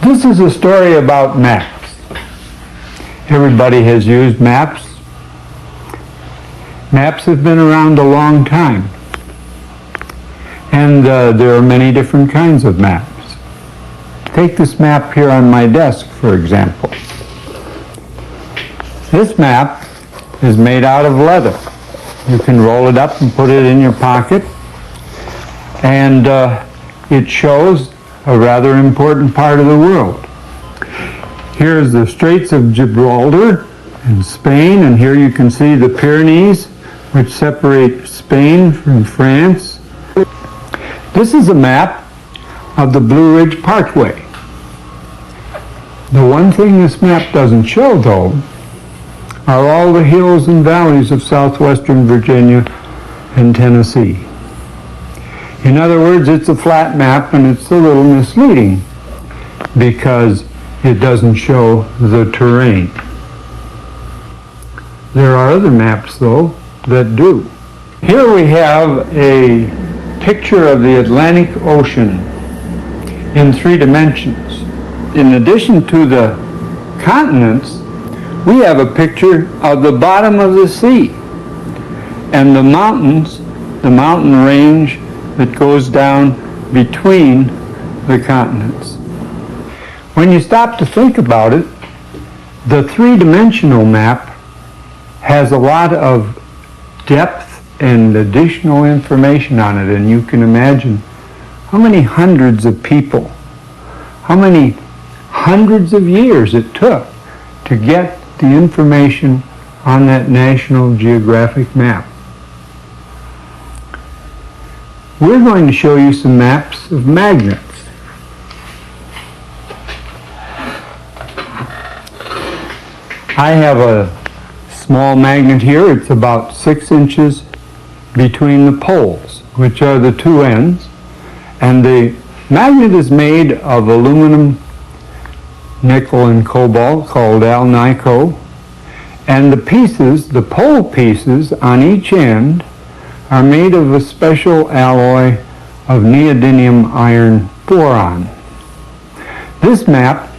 This is a story about maps. Everybody has used maps. Maps have been around a long time. And there are many different kinds of maps. Take this map here on my desk, for example. This map is made out of leather. You can roll it up and put it in your pocket. And it shows a rather important part of the world. Here's the Straits of Gibraltar in Spain, and here you can see the Pyrenees, which separate Spain from France. This is a map of the Blue Ridge Parkway. The one thing this map doesn't show, though, are all the hills and valleys of southwestern Virginia and Tennessee. In other words, it's a flat map, and it's a little misleading because it doesn't show the terrain. There are other maps, though, that do. Here we have a picture of the Atlantic Ocean in 3 dimensions. In addition to the continents, we have a picture of the bottom of the sea and the mountains, the mountain range that goes down between the continents. When you stop to think about it, the 3-dimensional map has a lot of depth and additional information on it, and you can imagine how many hundreds of people, how many hundreds of years it took to get the information on that National Geographic map. We're going to show you some maps of magnets. I have a small magnet here. It's about 6 inches between the poles, which are the 2 ends. And the magnet is made of aluminum, nickel, and cobalt, called 𝙈𝙜𝙜𝙤𝙤. And the pieces, the pole pieces on each end, are made of a special alloy of neodymium iron boron. This map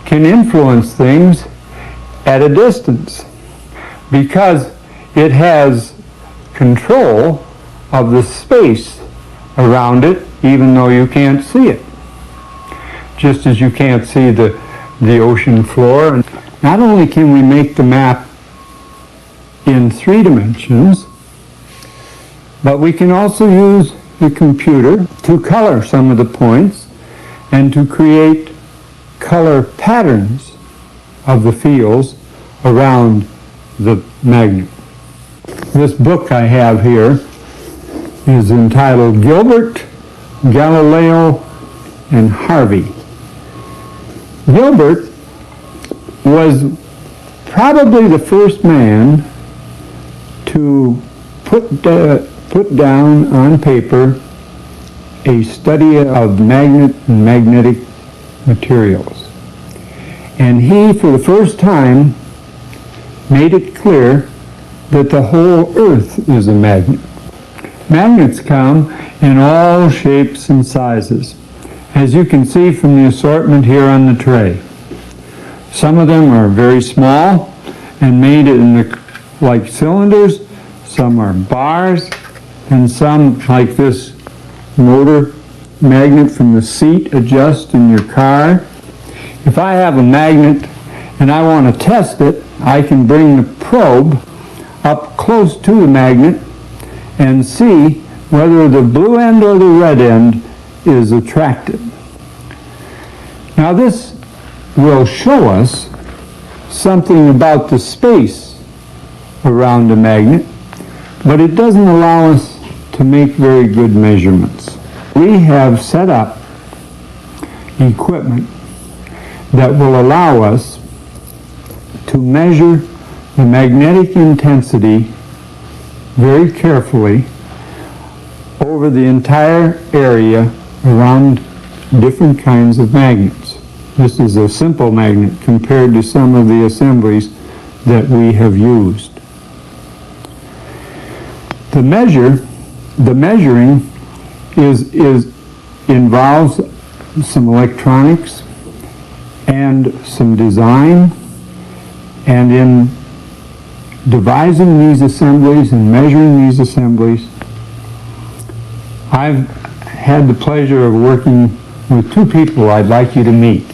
can influence things at a distance because it has control of the space around it, even though you can't see it. Just as you can't see the ocean floor. Not only can we make the map in 3 dimensions, but we can also use the computer to color some of the points and to create color patterns of the fields around the magnet. This book I have here is entitled Gilbert, Galileo, and Harvey. Gilbert was probably the first man to put down on paper a study of magnet and magnetic materials. And he, for the first time, made it clear that the whole Earth is a magnet. Magnets come in all shapes and sizes, as you can see from the assortment here on the tray. Some of them are very small and made like cylinders. Some are bars, and some, like this motor magnet from the seat, adjust in your car. If I have a magnet and I want to test it, I can bring the probe up close to the magnet and see whether the blue end or the red end is attracted. Now this will show us something about the space around a magnet, but it doesn't allow us to make very good measurements. We have set up equipment that will allow us to measure the magnetic intensity very carefully over the entire area around different kinds of magnets. This is a simple magnet compared to some of the assemblies that we have used. The measuring involves some electronics and some design, and in devising these assemblies and measuring these assemblies, I've had the pleasure of working with two people I'd like you to meet.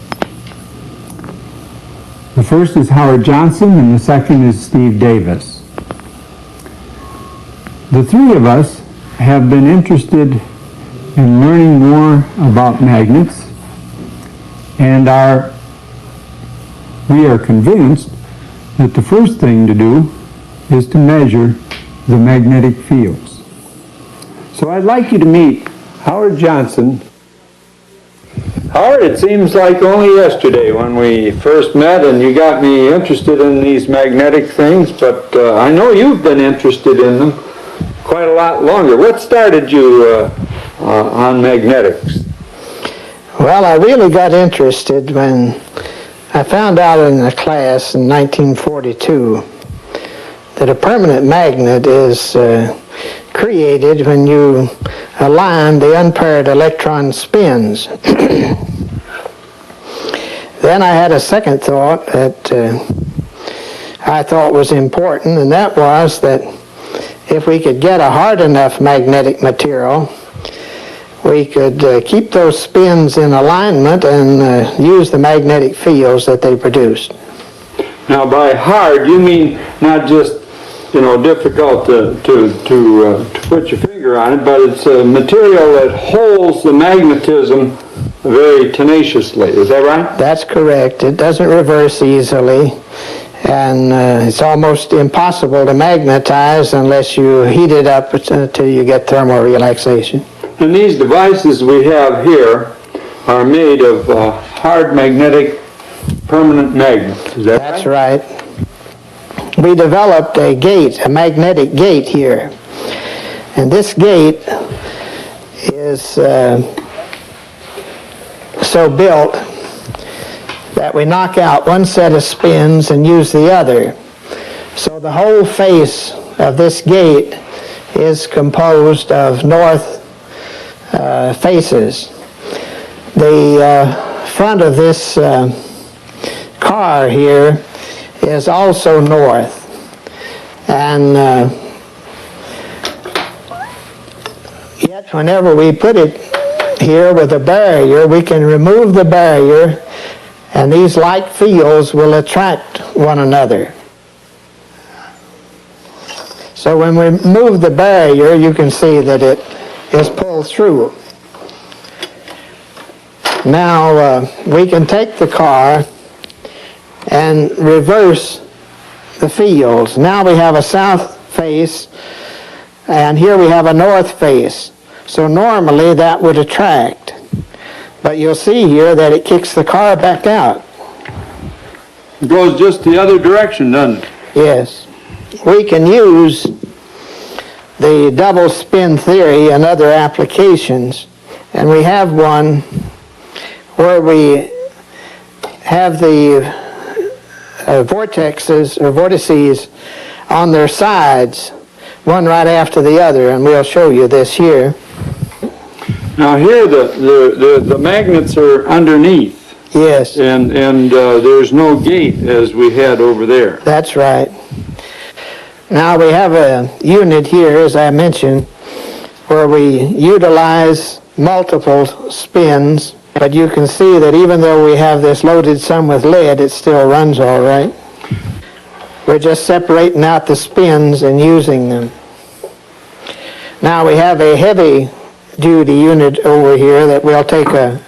The first is Howard Johnson, and the second is Steve Davis. The three of us have been interested in learning more about magnets, and we are convinced that the first thing to do is to measure the magnetic fields. So I'd like you to meet Howard Johnson. Howard, it seems like only yesterday when we first met and you got me interested in these magnetic things, but I know you've been interested in them quite a lot longer. What started you on magnetics? Well, I really got interested when I found out in a class in 1942 that a permanent magnet is created when you align the unpaired electron spins. Then I had a second thought that I thought was important, and that was that if we could get a hard enough magnetic material, we could keep those spins in alignment and use the magnetic fields that they produced. Now, by hard, you mean not just, difficult to put your finger on it, but it's a material that holds the magnetism very tenaciously. Is that right? That's correct. It doesn't reverse easily, and it's almost impossible to magnetize unless you heat it up until you get thermal relaxation. And these devices we have here are made of hard magnetic permanent magnets. Is that right? That's right. We developed a magnetic gate here. And this gate is so built that we knock out one set of spins and use the other. So the whole face of this gate is composed of north faces. The front of this car here is also north, and yet whenever we put it here with a barrier, we can remove the barrier and these like fields will attract one another. So when we move the barrier, you can see that it is pulled through. Now we can take the car and reverse the fields. Now we have a south face, and here we have a north face. So normally that would attract. But you'll see here that it kicks the car back out. It goes just the other direction, doesn't it? Yes. We can use the double spin theory and other applications, and we have one where we have the vortices on their sides, one right after the other, and we'll show you this here. Now here the magnets are underneath. Yes. And there's no gate as we had over there. That's right. Now we have a unit here, as I mentioned, where we utilize multiple spins. But you can see that even though we have this loaded some with lead, it still runs all right. We're just separating out the spins and using them. Now we have a heavy duty unit over here that we'll take a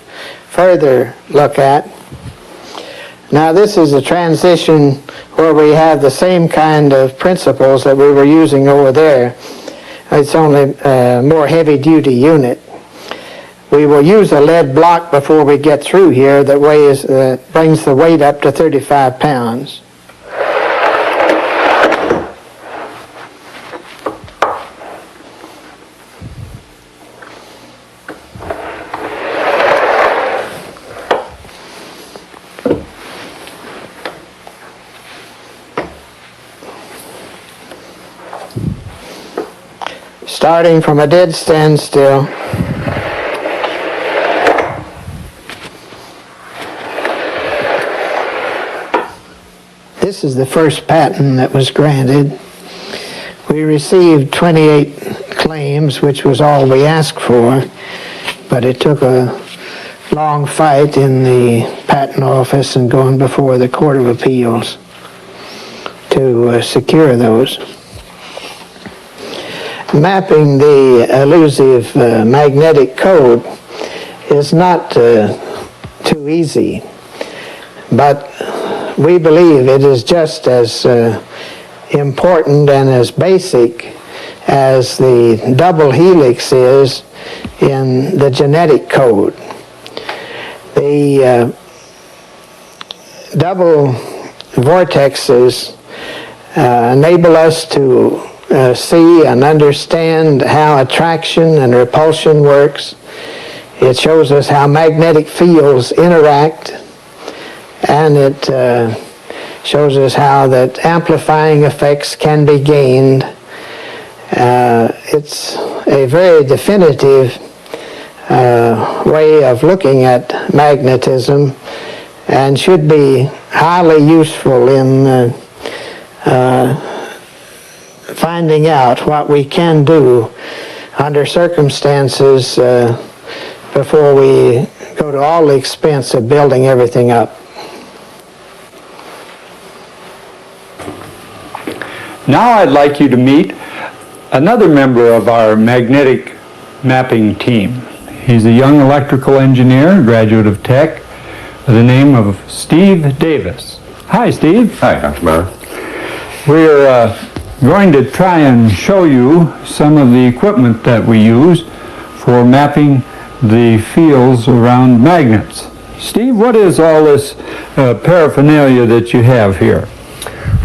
further look at. Now this is a transition where we have the same kind of principles that we were using over there. It's only a more heavy duty unit. We will use a lead block before we get through here that brings the weight up to 35 pounds. Starting from a dead standstill. this is the first patent that was granted. We received 28 claims, which was all we asked for, but it took a long fight in the patent office and going before the Court of Appeals to secure those. Mapping the elusive magnetic code is not too easy, but we believe it is just as important and as basic as the double helix is in the genetic code. The double vortexes enable us to see and understand how attraction and repulsion works. It shows us how magnetic fields interact, and it shows us how that amplifying effects can be gained. It's a very definitive way of looking at magnetism and should be highly useful in finding out what we can do under circumstances before we go to all the expense of building everything up. Now I'd like you to meet another member of our magnetic mapping team. He's a young electrical engineer, graduate of Tech, by the name of Steve Davis. Hi, Steve. Hi, Dr. Bauer. We're going to try and show you some of the equipment that we use for mapping the fields around magnets. Steve, what is all this paraphernalia that you have here?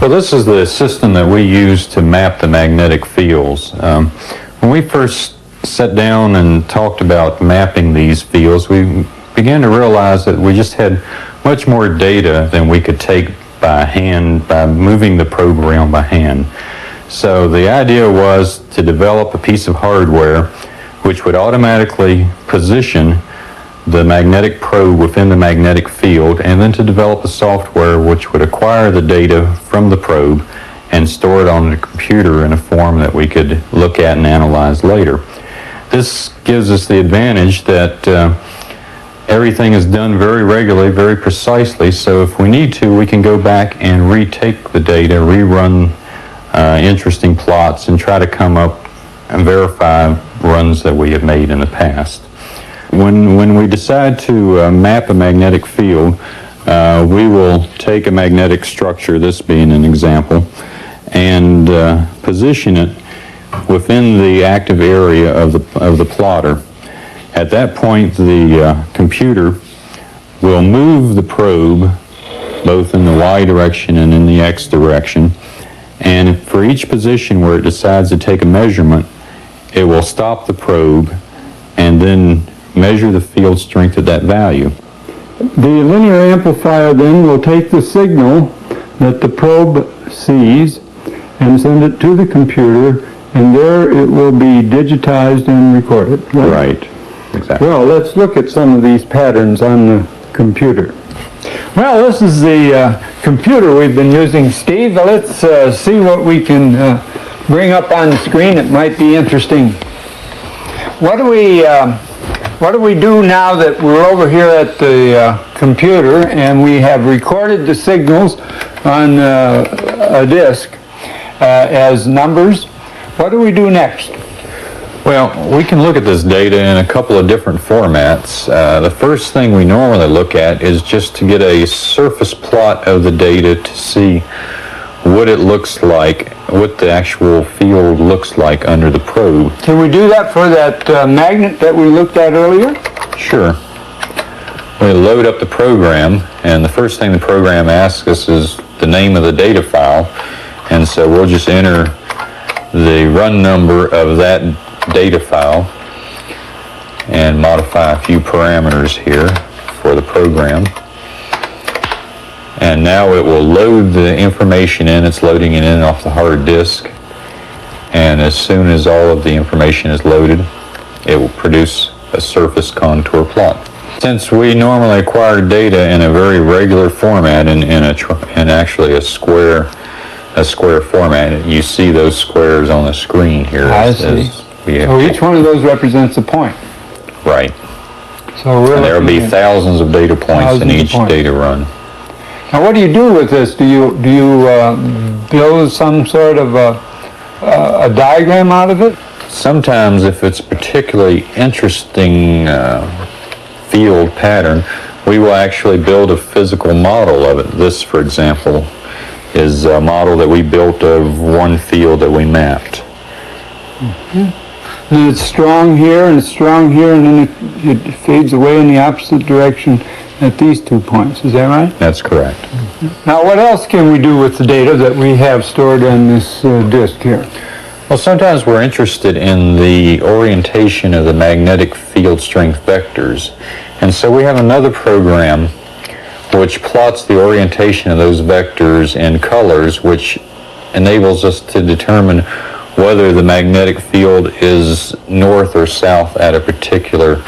Well, this is the system that we use to map the magnetic fields. When we first sat down and talked about mapping these fields, we began to realize that we just had much more data than we could take by hand, by moving the probe around by hand. So the idea was to develop a piece of hardware which would automatically position the magnetic probe within the magnetic field, and then to develop a software which would acquire the data from the probe and store it on the computer in a form that we could look at and analyze later. This gives us the advantage that everything is done very regularly, very precisely, so if we need to, we can go back and retake the data, rerun interesting plots, and try to come up and verify runs that we have made in the past. When we decide to map a magnetic field, we will take a magnetic structure, this being an example, and position it within the active area of the plotter. At that point, the computer will move the probe both in the Y direction and in the X direction, and for each position where it decides to take a measurement, it will stop the probe and then measure the field strength at that value. The linear amplifier then will take the signal that the probe sees and send it to the computer, and there it will be digitized and recorded. Right, exactly. Well, let's look at some of these patterns on the computer. Well, this is the computer we've been using, Steve. Let's see what we can bring up on the screen. It might be interesting. What do we do now that we're over here at the computer and we have recorded the signals on a disk as numbers? What do we do next? Well, we can look at this data in a couple of different formats. The first thing we normally look at is just to get a surface plot of the data to see what it looks like, what the actual field looks like under the probe. Can we do that for that magnet that we looked at earlier? Sure. We load up the program, and the first thing the program asks us is the name of the data file, and so we'll just enter the run number of that data file and modify a few parameters here for the program. And now it will load the information in. It's loading it in off the hard disk, and as soon as all of the information is loaded, it will produce a surface contour plot. Since we normally acquire data in a very regular format, in actually a square format, you see those squares on the screen here. I see. So each one of those represents a point. Right. So we're And there will be looking at thousands of data points in thousands of each points. data run. Now, what do you do with this? Do you build some sort of a diagram out of it? Sometimes, if it's particularly interesting field pattern, we will actually build a physical model of it. This, for example, is a model that we built of one field that we mapped. And it's strong here, and it's strong here, and then it fades away in the opposite direction at these 2 points. Is that right? That's correct. Now, what else can we do with the data that we have stored on this disk here? Well, sometimes we're interested in the orientation of the magnetic field strength vectors. And so we have another program which plots the orientation of those vectors in colors, which enables us to determine whether the magnetic field is north or south at a particular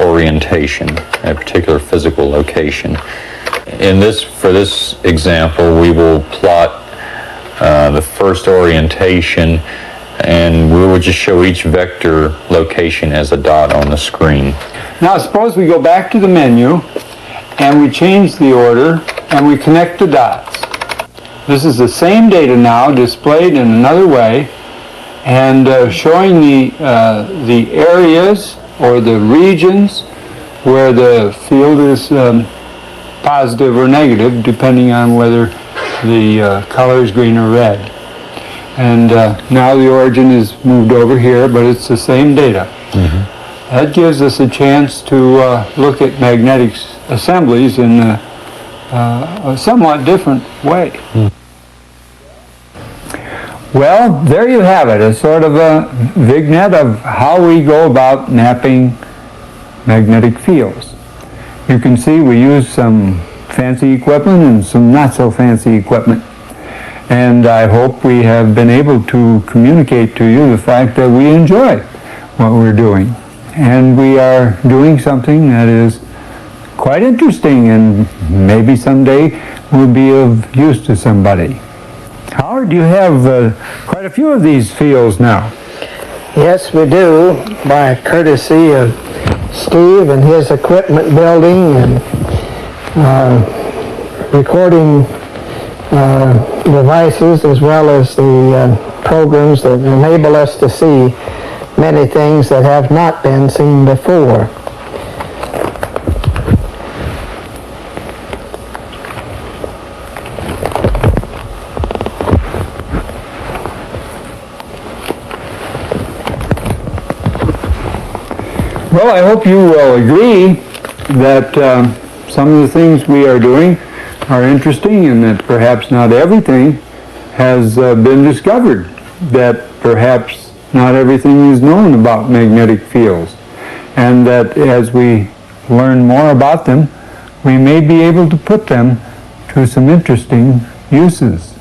orientation, at a particular physical location. For this example, we will plot the first orientation, and we will just show each vector location as a dot on the screen. Now, suppose we go back to the menu, and we change the order, and we connect the dots. This is the same data now displayed in another way, and showing the areas or the regions where the field is positive or negative, depending on whether the color is green or red. And now the origin is moved over here, but it's the same data. Mm-hmm. That gives us a chance to look at magnetic assemblies in a somewhat different way. Mm. Well, there you have it, a sort of a vignette of how we go about mapping magnetic fields. You can see we use some fancy equipment and some not so fancy equipment. And I hope we have been able to communicate to you the fact that we enjoy what we're doing. And we are doing something that is quite interesting and maybe someday will be of use to somebody. Howard, you have quite a few of these fields now. Yes, we do, by courtesy of Steve and his equipment building and recording devices, as well as the programs that enable us to see many things that have not been seen before. Well, I hope you will agree that some of the things we are doing are interesting, and that perhaps not everything has been discovered, that perhaps not everything is known about magnetic fields, and that as we learn more about them, we may be able to put them to some interesting uses.